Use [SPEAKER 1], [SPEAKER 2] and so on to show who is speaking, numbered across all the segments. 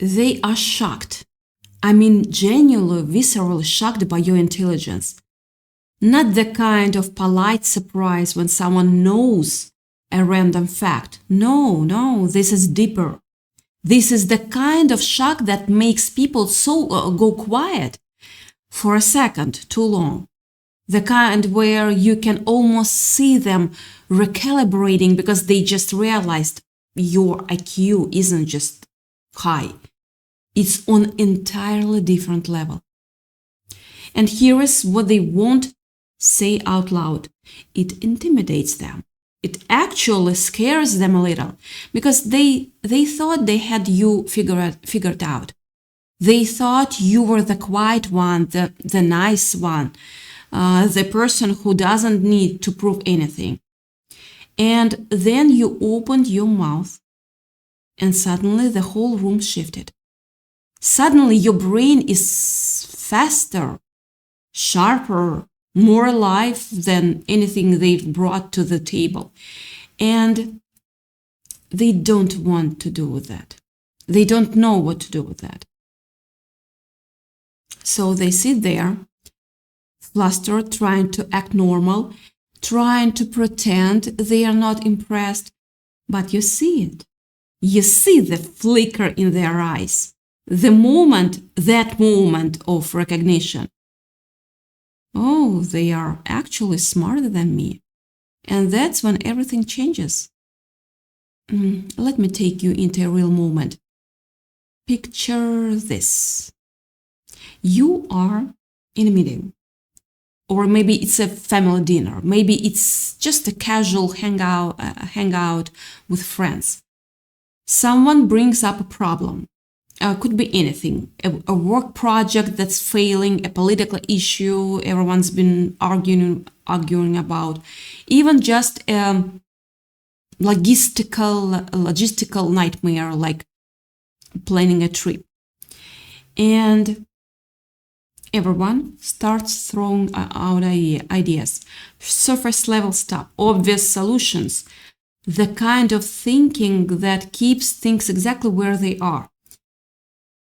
[SPEAKER 1] They are shocked. I mean, genuinely, viscerally shocked by your intelligence. Not the kind of polite surprise when someone knows a random fact. No, this is deeper. This is the kind of shock that makes people go quiet for a second too long. The kind where you can almost see them recalibrating because they just realized your IQ isn't just high. It's on an entirely different level. And here is what they won't say out loud. It intimidates them. It actually scares them a little because they thought they had you figured out. They thought you were the quiet one, the nice one, the person who doesn't need to prove anything. And then you opened your mouth and suddenly the whole room shifted. Suddenly your brain is faster, sharper, more alive than anything they've brought to the table. And they don't want to do with that. They don't know what to do with that. So they sit there, flustered, trying to act normal, trying to pretend they are not impressed. But you see it. You see the flicker in their eyes. That moment of recognition. Oh, they are actually smarter than me. And that's when everything changes. Let me take you into a real moment. Picture this. You are in a meeting. Or maybe it's a family dinner. Maybe it's just a casual hangout with friends. Someone brings up a problem. Could be anything, a work project that's failing, a political issue everyone's been arguing about, even just a logistical nightmare like planning a trip. And everyone starts throwing out ideas, surface level stuff, obvious solutions, the kind of thinking that keeps things exactly where they are.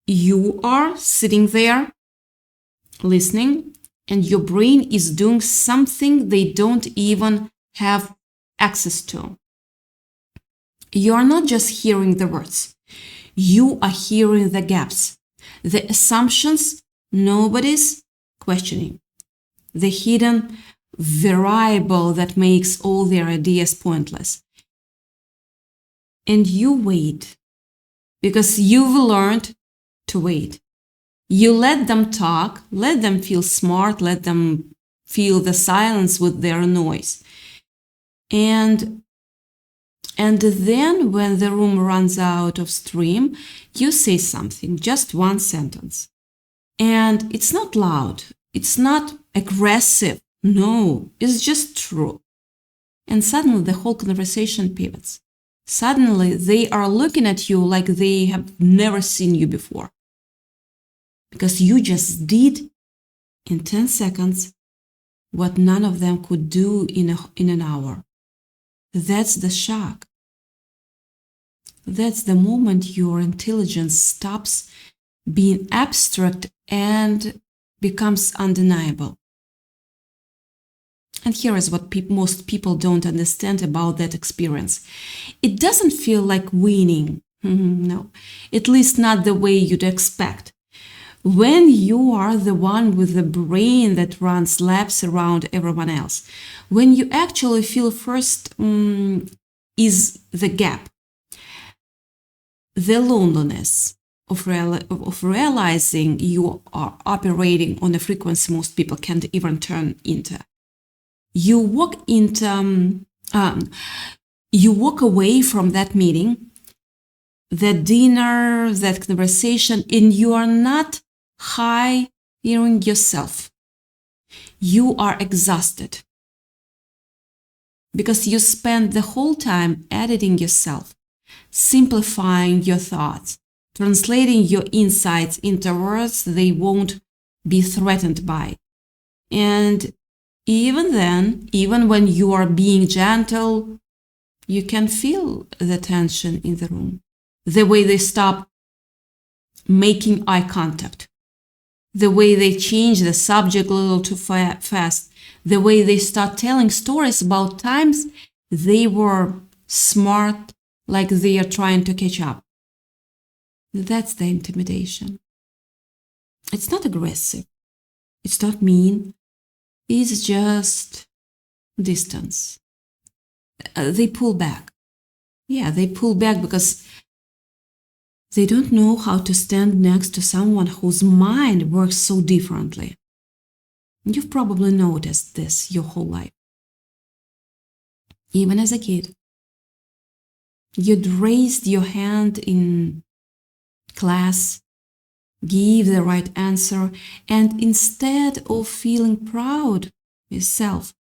[SPEAKER 1] You are sitting there listening, and your brain is doing something they don't even have access to. You are not just hearing the words. You are hearing the gaps, the assumptions nobody's questioning, the hidden variable that makes all their ideas pointless. And you wait, because you've learned to wait. You let them talk, let them feel smart, let them feel the silence with their noise. And then when the room runs out of steam, you say something, just one sentence. And it's not loud, it's not aggressive, no, it's just true. And suddenly the whole conversation pivots. Suddenly they are looking at you like they have never seen you before. Because you just did in 10 seconds what none of them could do in an hour. That's the shock. That's the moment your intelligence stops being abstract and becomes undeniable. And here is what most people don't understand about that experience. It doesn't feel like winning. No, at least not the way you'd expect. When you are the one with the brain that runs laps around everyone else, when you actually feel first is the gap, the loneliness of realizing you are operating on a frequency most people can't even turn into. You walk away from that meeting, that dinner, that conversation, and you are not hearing yourself. You are exhausted because you spend the whole time editing yourself, simplifying your thoughts, translating your insights into words they won't be threatened by. And even then, even when you are being gentle, you can feel the tension in the room. The way they stop making eye contact, the way they change the subject a little too fast, the way they start telling stories about times they were smart, like they are trying to catch up. That's the intimidation. It's not aggressive. It's not mean. It's just distance. They pull back. Yeah, they pull back because they don't know how to stand next to someone whose mind works so differently. You've probably noticed this your whole life. Even as a kid, you'd raised your hand in class, give the right answer, and instead of feeling proud yourself,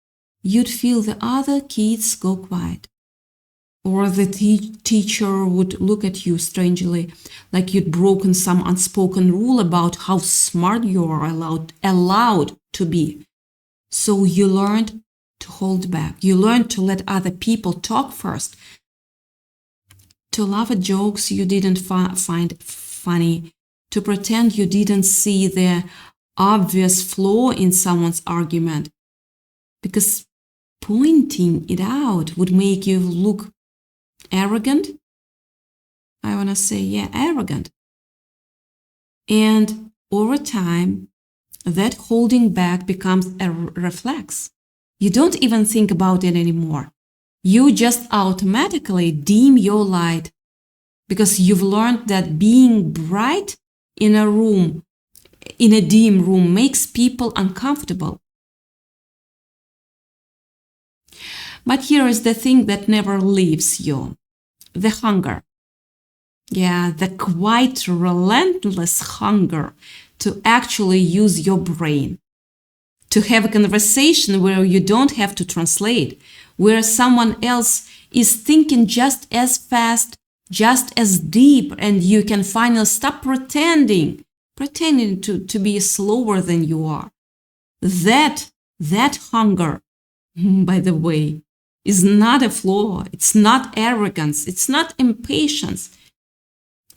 [SPEAKER 1] you'd feel the other kids go quiet. Or the teacher would look at you strangely, like you'd broken some unspoken rule about how smart you are allowed to be. So you learned to hold back. You learned to let other people talk first, to laugh at jokes you didn't find funny, to pretend you didn't see the obvious flaw in someone's argument, because pointing it out would make you look arrogant. I want to say, yeah, arrogant. And over time, that holding back becomes a reflex. You don't even think about it anymore. You just automatically dim your light because you've learned that being bright in a dim room, makes people uncomfortable. But here is the thing that never leaves you: the hunger. Yeah, the quite relentless hunger to actually use your brain, to have a conversation where you don't have to translate, where someone else is thinking just as fast, just as deep, and you can finally stop pretending to be slower than you are. That hunger, by the way, is not a flaw. It's not arrogance. It's not impatience.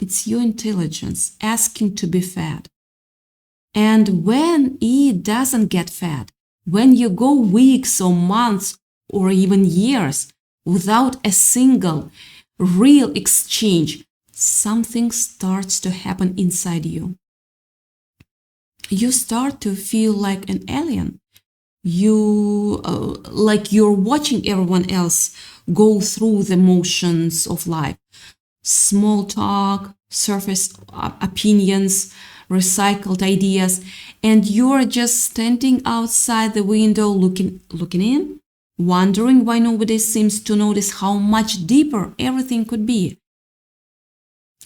[SPEAKER 1] It's your intelligence asking to be fed. And when it doesn't get fed, when you go weeks or months or even years without a single real exchange, something starts to happen inside you. You start to feel like an alien. Like you're watching everyone else go through the motions of life. Small talk, surface opinions, recycled ideas, and you're just standing outside the window looking in, wondering why nobody seems to notice how much deeper everything could be.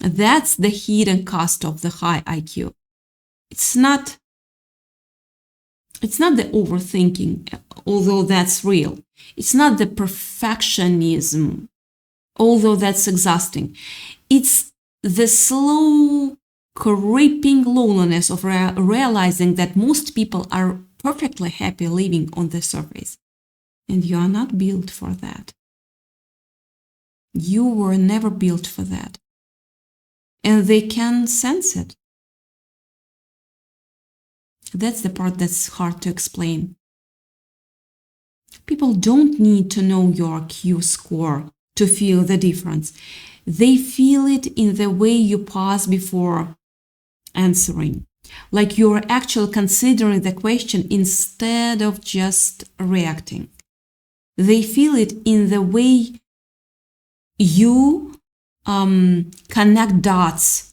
[SPEAKER 1] That's the hidden cost of the high IQ. It's not the overthinking, although that's real. It's not the perfectionism, although that's exhausting. It's the slow, creeping loneliness of realizing that most people are perfectly happy living on the surface. And you are not built for that. You were never built for that. And they can sense it. That's the part that's hard to explain. People don't need to know your Q score to feel the difference. They feel it in the way you pause before answering, like you're actually considering the question instead of just reacting. They feel it in the way you connect dots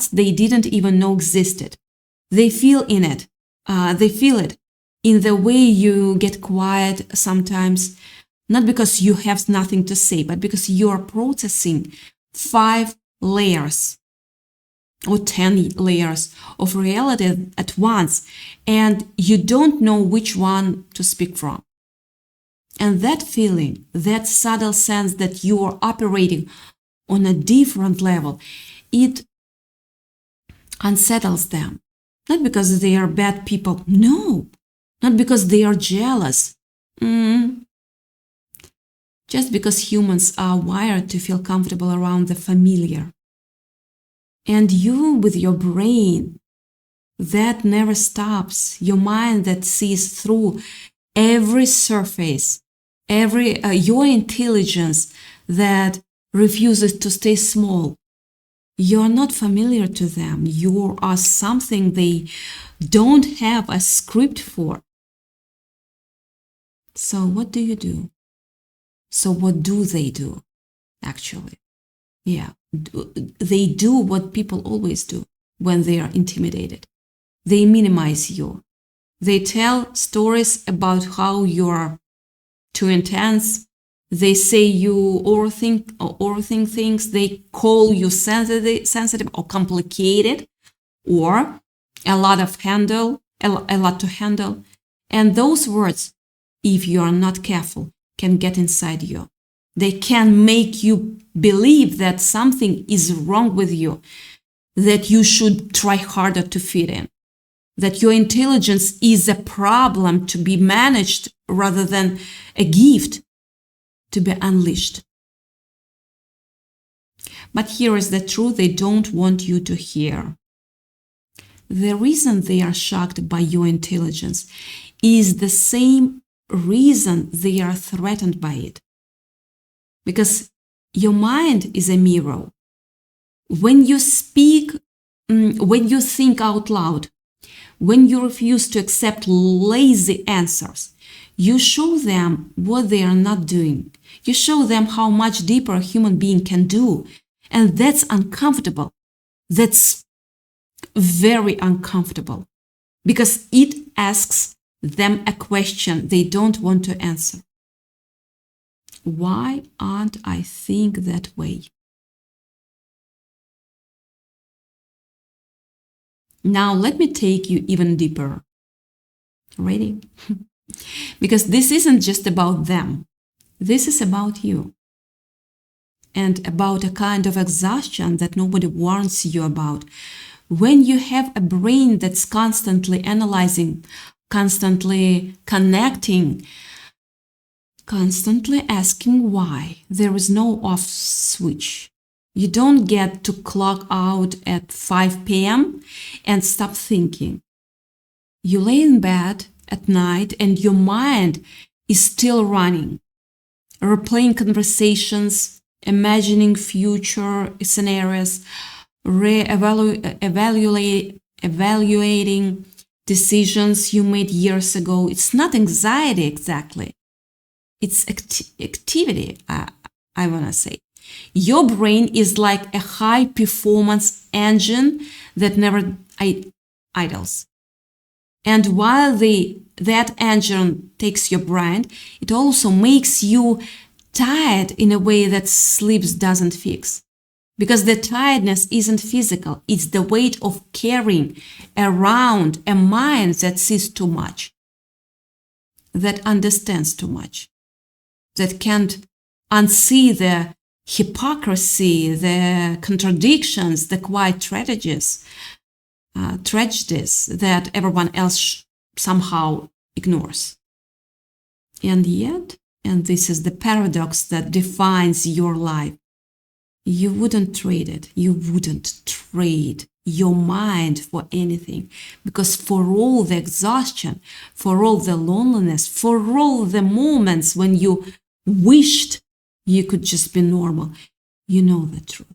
[SPEAKER 1] they didn't even know existed. They feel it in the way you get quiet sometimes, not because you have nothing to say, but because you are processing 5 layers or 10 layers of reality at once, and you don't know which one to speak from. And that feeling, that subtle sense that you are operating on a different level, it unsettles them. Not because they are bad people, no. Not because they are jealous. Just because humans are wired to feel comfortable around the familiar. And you, with your brain, that never stops, your mind that sees through every surface, your intelligence that refuses to stay small. You are not familiar to them. You are something they don't have a script for. So what do you do? So what do they do, actually? Yeah, they do what people always do when they are intimidated. They minimize you. They tell stories about how you are too intense. They say you overthink things. They call you sensitive or complicated, or a lot to handle. And those words, if you are not careful, can get inside you. They can make you believe that something is wrong with you, that you should try harder to fit in, that your intelligence is a problem to be managed rather than a gift to be unleashed. But here is the truth they don't want you to hear. The reason they are shocked by your intelligence is the same reason they are threatened by it. Because your mind is a mirror. When you speak, when you think out loud, when you refuse to accept lazy answers, you show them what they are not doing. You show them how much deeper a human being can do. And that's uncomfortable. That's very uncomfortable because it asks them a question they don't want to answer. Why aren't I think that way? Now let me take you even deeper. Ready? Because this isn't just about them. This is about you. And about a kind of exhaustion that nobody warns you about. When you have a brain that's constantly analyzing, constantly connecting, constantly asking why, there is no off switch. You don't get to clock out at 5 p.m. and stop thinking. You lay in bed at night and your mind is still running, replaying conversations, imagining future scenarios, evaluating decisions you made years ago. It's not anxiety exactly. It's activity, I want to say. Your brain is like a high-performance engine that never idles. And while that engine takes your brain, it also makes you tired in a way that sleep doesn't fix. Because the tiredness isn't physical, it's the weight of carrying around a mind that sees too much, that understands too much, that can't unsee the hypocrisy, the contradictions, the quiet tragedies that everyone else somehow ignores. And yet, and this is the paradox that defines your life, you wouldn't trade it. You wouldn't trade your mind for anything. Because for all the exhaustion, for all the loneliness, for all the moments when you wished you could just be normal, you know the truth.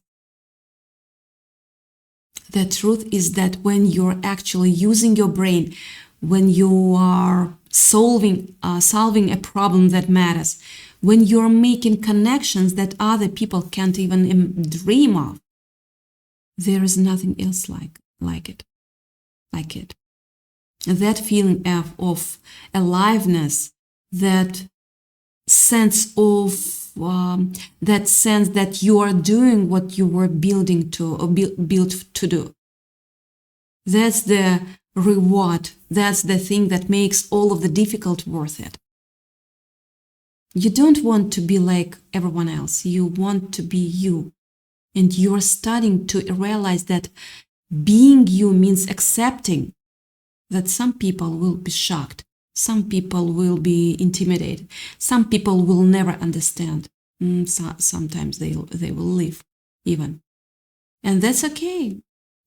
[SPEAKER 1] The truth is that when you're actually using your brain, when you are solving a problem that matters, when you're making connections that other people can't even dream of, there is nothing else like it. That feeling of aliveness, that sense that you are doing what you were built to do. That's the reward. That's the thing that makes all of the difficult worth it. You don't want to be like everyone else. You want to be you. And you are starting to realize that being you means accepting that some people will be shocked. Some people will be intimidated. Some people will never understand. Sometimes they will leave even. And that's okay.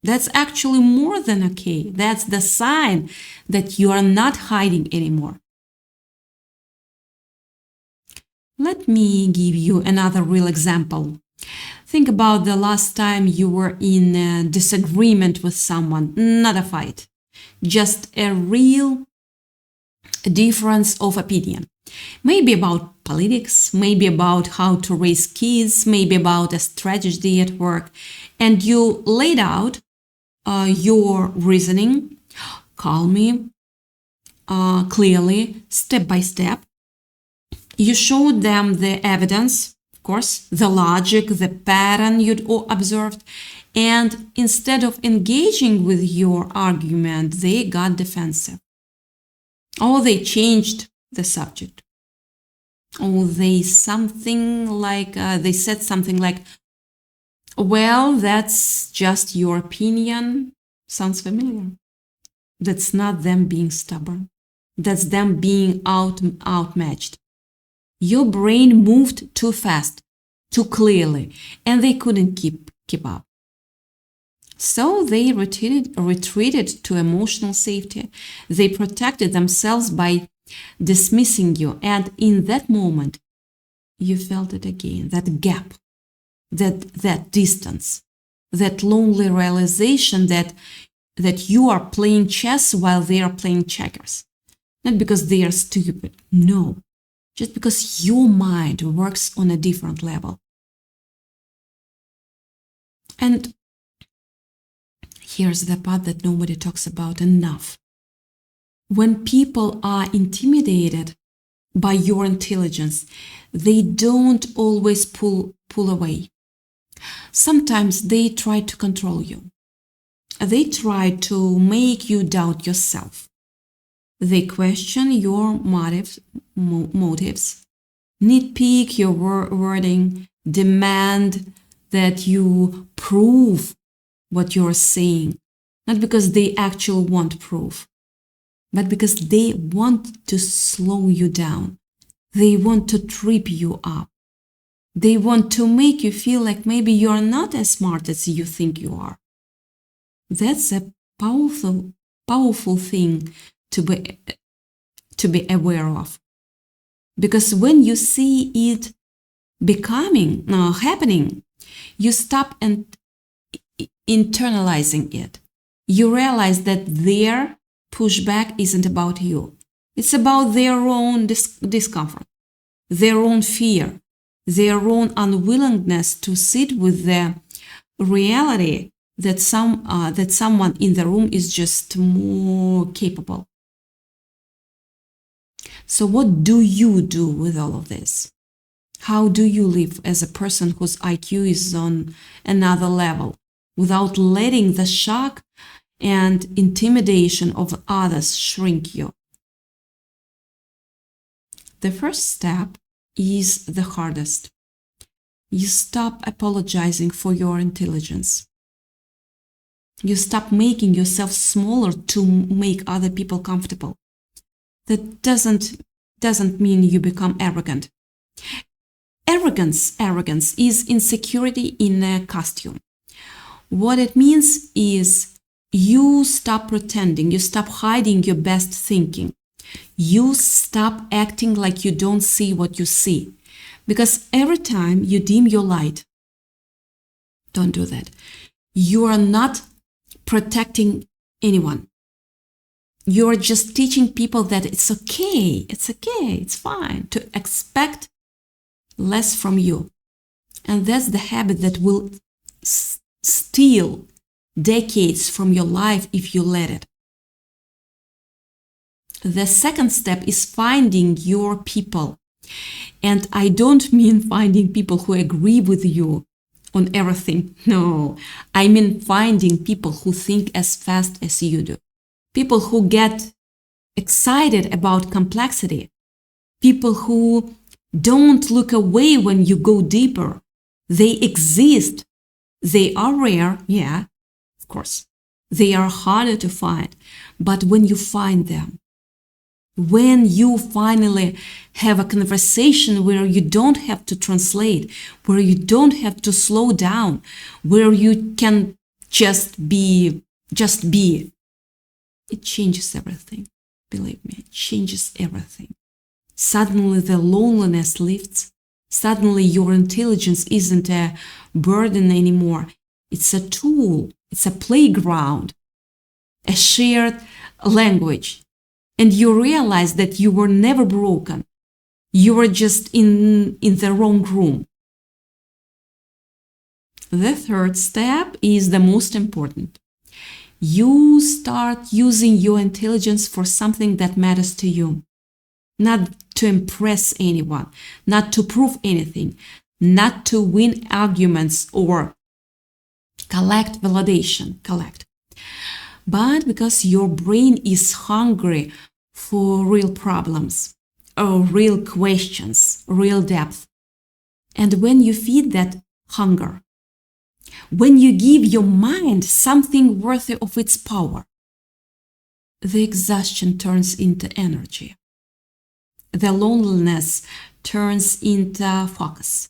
[SPEAKER 1] That's actually more than okay. That's the sign that you are not hiding anymore. Let me give you another real example. Think about the last time you were in a disagreement with someone, not a fight, just a real difference of opinion. Maybe about politics, maybe about how to raise kids, maybe about a strategy at work. And you laid out your reasoning calmly, clearly, step by step. You showed them the evidence, of course, the logic, the pattern you'd observed, and instead of engaging with your argument, they got defensive. Or they changed the subject. Or they said something like, well, that's just your opinion. Sounds familiar. That's not them being stubborn. That's them being outmatched. Your brain moved too fast, too clearly, and they couldn't keep up. So they retreated to emotional safety. They protected themselves by dismissing you. And in that moment, you felt it again, that gap, that distance, that lonely realization that you are playing chess while they are playing checkers. Not because they are stupid, no. Just because your mind works on a different level. And here's the part that nobody talks about enough. When people are intimidated by your intelligence, they don't always pull away. Sometimes they try to control you. They try to make you doubt yourself. They question your motives, nitpick your wording, demand that you prove what you're saying, not because they actually want proof, but because they want to slow you down. They want to trip you up. They want to make you feel like maybe you're not as smart as you think you are. That's a powerful thing to be aware of. Because when you see it happening, you stop and internalizing it. You realize that their pushback isn't about you. It's about their own discomfort, their own fear, their own unwillingness to sit with the reality that someone in the room is just more capable. So what do you do with all of this? How do you live as a person whose IQ is on another level without letting the shock and intimidation of others shrink you? The first step is the hardest. You stop apologizing for your intelligence. You stop making yourself smaller to make other people comfortable. That doesn't mean you become arrogant. Arrogance is insecurity in a costume. What it means is you stop pretending, you stop hiding your best thinking. You stop acting like you don't see what you see. Because every time you dim your light, don't do that. You are not protecting anyone. You're just teaching people that it's okay, it's fine to expect less from you. And that's the habit that will steal decades from your life if you let it. The second step is finding your people. And I don't mean finding people who agree with you on everything. No, I mean finding people who think as fast as you do. People who get excited about complexity. People who don't look away when you go deeper. They exist. They are rare, yeah, of course. They are harder to find. But when you find them, When you finally have a conversation where you don't have to translate, where you don't have to slow down, where you can just be, it changes everything. Believe me, it changes everything. Suddenly the loneliness lifts. Suddenly your intelligence isn't a burden anymore. It's a tool. It's a playground, a shared language. And you realize that you were never broken. You were just in the wrong room. The third step is the most important. You start using your intelligence for something that matters to you. Not to impress anyone, not to prove anything, not to win arguments or collect validation, but because your brain is hungry for real problems, or real questions, real depth. And when you feed that hunger, when you give your mind something worthy of its power, the exhaustion turns into energy. The loneliness turns into focus.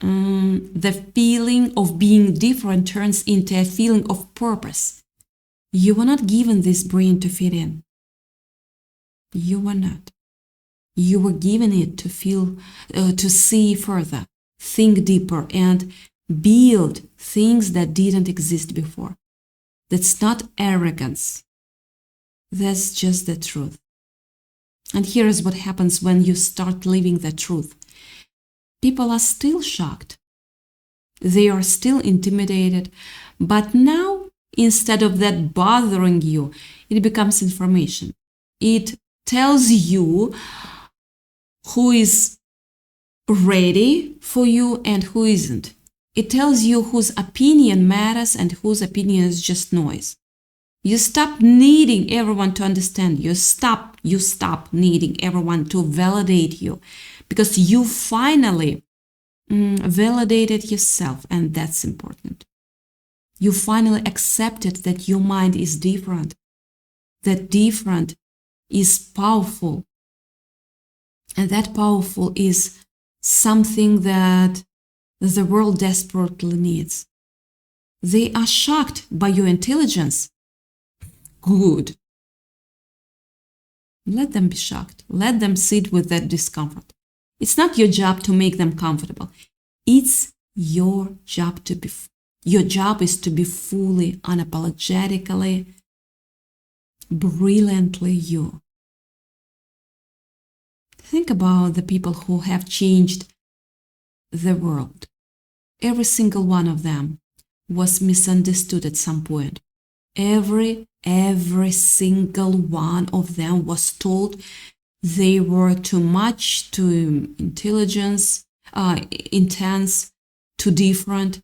[SPEAKER 1] The feeling of being different turns into a feeling of purpose. You were not given this brain to fit in. You were not. You were given it to feel, to see further, think deeper, and build things that didn't exist before. That's not arrogance. That's just the truth. And here is what happens when you start living the truth. People are still shocked. They are still intimidated. But now, instead of that bothering you, it becomes information. It tells you who is ready for you and who isn't. It tells you whose opinion matters and whose opinion is just noise. You stop needing everyone to understand you. You stop needing everyone to validate you, because you finally validated yourself, and that's important. You finally accepted that your mind is different, that different is powerful, and that powerful is something that the world desperately needs. They are shocked by your intelligence. Good. Let them be shocked. Let them sit with that discomfort. It's not your job to make them comfortable. It's your job to be. Your job is to be fully, unapologetically, brilliantly you. Think about the people who have changed the world. Every single one of them was misunderstood at some point. Every single one of them was told they were too much, too intense, too different.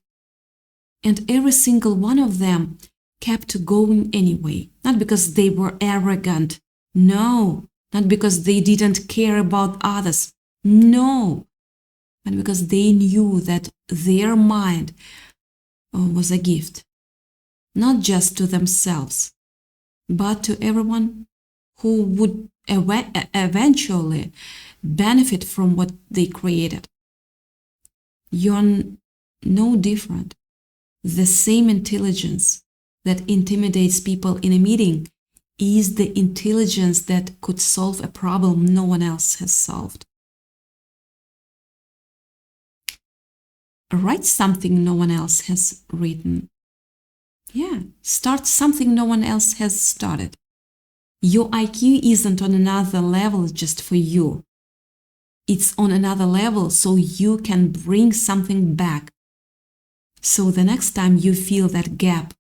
[SPEAKER 1] And every single one of them kept going anyway. Not because they were arrogant. No. Not because they didn't care about others. No. But because they knew that their mind was a gift. Not just to themselves, but to everyone who would eventually benefit from what they created. You're no different. The same intelligence that intimidates people in a meeting is the intelligence that could solve a problem no one else has solved. Write something no one else has written. Yeah, start something no one else has started. Your IQ isn't on another level just for you. It's on another level so you can bring something back. So the next time you feel that gap,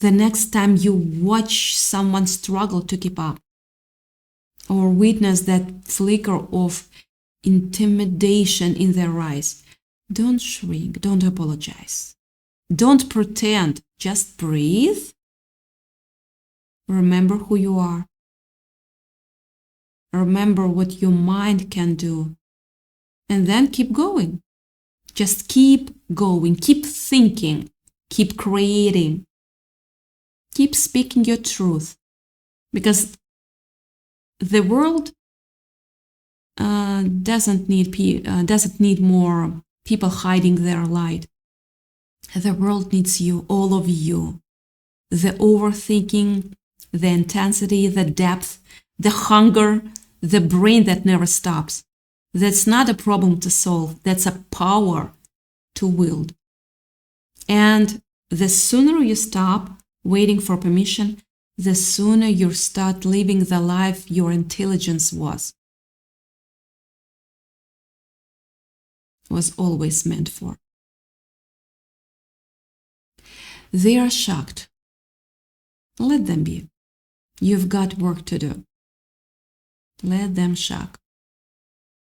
[SPEAKER 1] the next time you watch someone struggle to keep up, or witness that flicker of intimidation in their eyes, don't shrink, don't apologize. Don't pretend, just breathe. Remember who you are. Remember what your mind can do. And then keep going. Just keep going, keep thinking, keep creating. Keep speaking your truth. Because the world doesn't need more people hiding their light. The world needs you, all of you. The overthinking, the intensity, the depth, the hunger, the brain that never stops. That's not a problem to solve. That's a power to wield. And the sooner you stop waiting for permission, the sooner you start living the life your intelligence was always meant for. They are shocked. Let them be. You've got work to do. Let them shock.